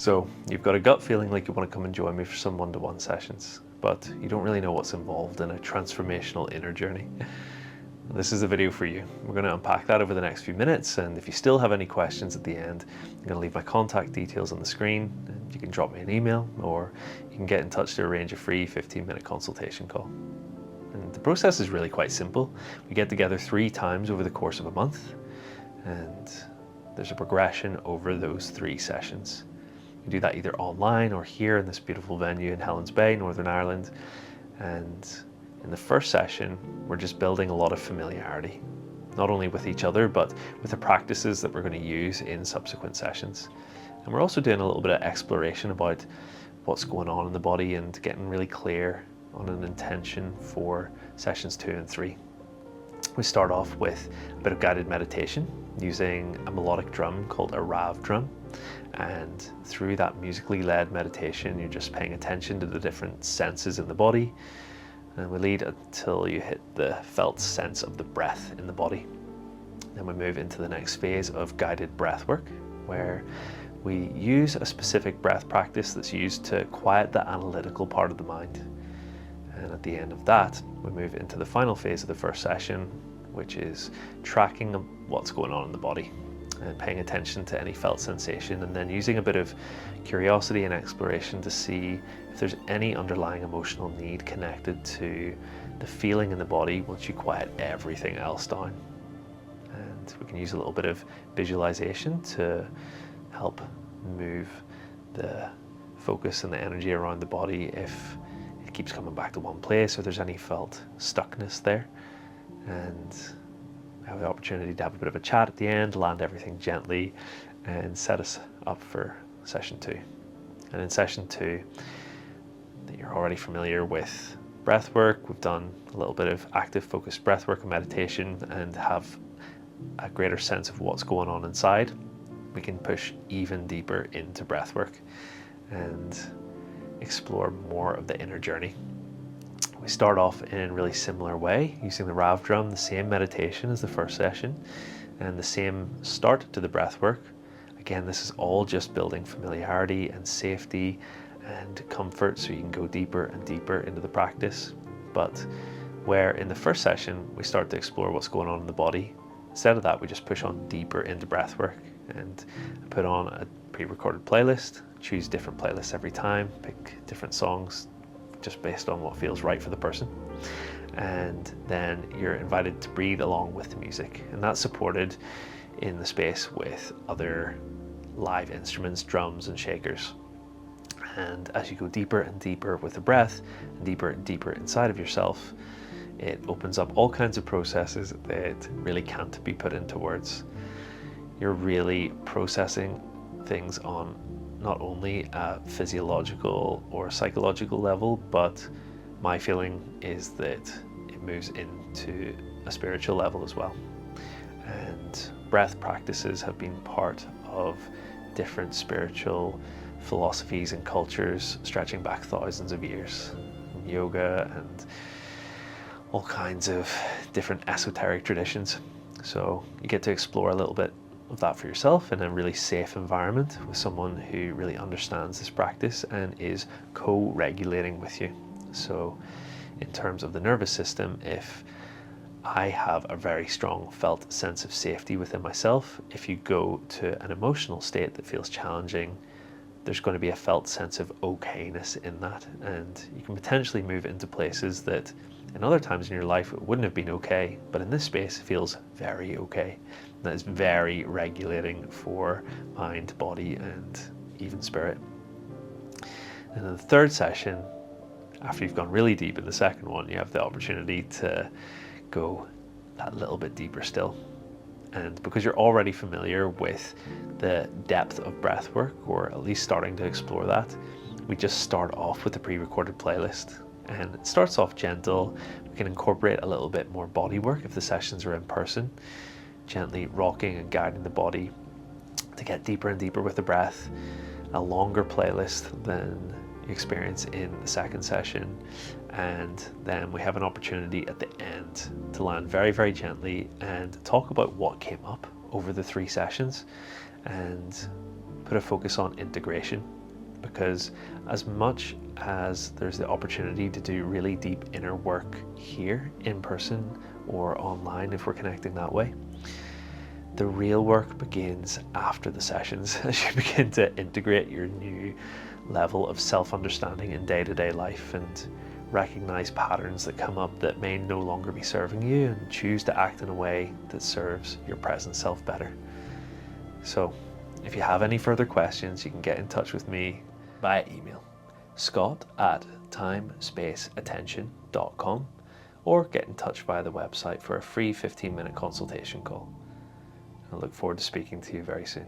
So you've got a gut feeling like you want to come and join me for some one-to-one sessions, but you don't really know what's involved in a transformational inner journey. This is a video for you. We're going to unpack that over the next few minutes, and if you still have any questions at the end, I'm going to leave my contact details on the screen, and you can drop me an email, or you can get in touch to arrange a free 15-minute consultation call. And the process is really quite simple. We get together 3 times over the course of a month, and there's a progression over those 3 sessions. We do that either online or here in this beautiful venue in Helens Bay, Northern Ireland. And in the first session, we're just building a lot of familiarity, not only with each other, but with the practices that we're going to use in subsequent sessions. And we're also doing a little bit of exploration about what's going on in the body and getting really clear on an intention for sessions 2 and 3. We start off with a bit of guided meditation using a melodic drum called a Rav drum. And through that musically led meditation, you're just paying attention to the different senses in the body. And we lead until you hit the felt sense of the breath in the body. Then we move into the next phase of guided breath work, where we use a specific breath practice that's used to quiet the analytical part of the mind. And at the end of that, we move into the final phase of the first session, which is tracking what's going on in the body and paying attention to any felt sensation, and then using a bit of curiosity and exploration to see if there's any underlying emotional need connected to the feeling in the body once you quiet everything else down. And we can use a little bit of visualization to help move the focus and the energy around the body if it keeps coming back to one place or there's any felt stuckness there. And have the opportunity to have a bit of a chat at the end, land everything gently, and set us up for session 2. And in session 2, you're already familiar with breath work. We've done a little bit of active focused breath work and meditation and have a greater sense of what's going on inside. We can push even deeper into breath work and explore more of the inner journey. We start off in a really similar way, using the Rav drum, the same meditation as the first session, and the same start to the breath work. Again, this is all just building familiarity and safety and comfort so you can go deeper and deeper into the practice. But where in the first session, we start to explore what's going on in the body, instead of that, we just push on deeper into breath work and put on a pre-recorded playlist, choose different playlists every time, pick different songs, just based on what feels right for the person. And then you're invited to breathe along with the music, and that's supported in the space with other live instruments, drums and shakers. And as you go deeper and deeper with the breath, and deeper inside of yourself, it opens up all kinds of processes that really can't be put into words. You're really processing things on not only a physiological or psychological level, but my feeling is that it moves into a spiritual level as well. And breath practices have been part of different spiritual philosophies and cultures stretching back thousands of years. Yoga and all kinds of different esoteric traditions. So you get to explore a little bit of that for yourself in a really safe environment with someone who really understands this practice and is co-regulating with you. So in terms of the nervous system, if I have a very strong felt sense of safety within myself, if you go to an emotional state that feels challenging, there's going to be a felt sense of okayness in that, and you can potentially move into places that in other times in your life it wouldn't have been okay, but in this space it feels very okay. That is very regulating for mind, body, and even spirit. And in the third session, after you've gone really deep in the second one, you have the opportunity to go that little bit deeper still. And because you're already familiar with the depth of breath work, or at least starting to explore that, we just start off with a pre-recorded playlist. And it starts off gentle. We can incorporate a little bit more body work if the sessions are in person, gently rocking and guiding the body to get deeper and deeper with the breath. A longer playlist than you experience in the second session. And then we have an opportunity at the end to land very, very gently and talk about what came up over the 3 sessions and put a focus on integration, because as much as there's the opportunity to do really deep inner work here in person or online if we're connecting that way, the real work begins after the sessions as you begin to integrate your new level of self-understanding in day-to-day life and recognize patterns that come up that may no longer be serving you, and choose to act in a way that serves your present self better. So if you have any further questions, you can get in touch with me via email, scott@timespaceattention.com, or get in touch via the website for a free 15-minute consultation call. I look forward to speaking to you very soon.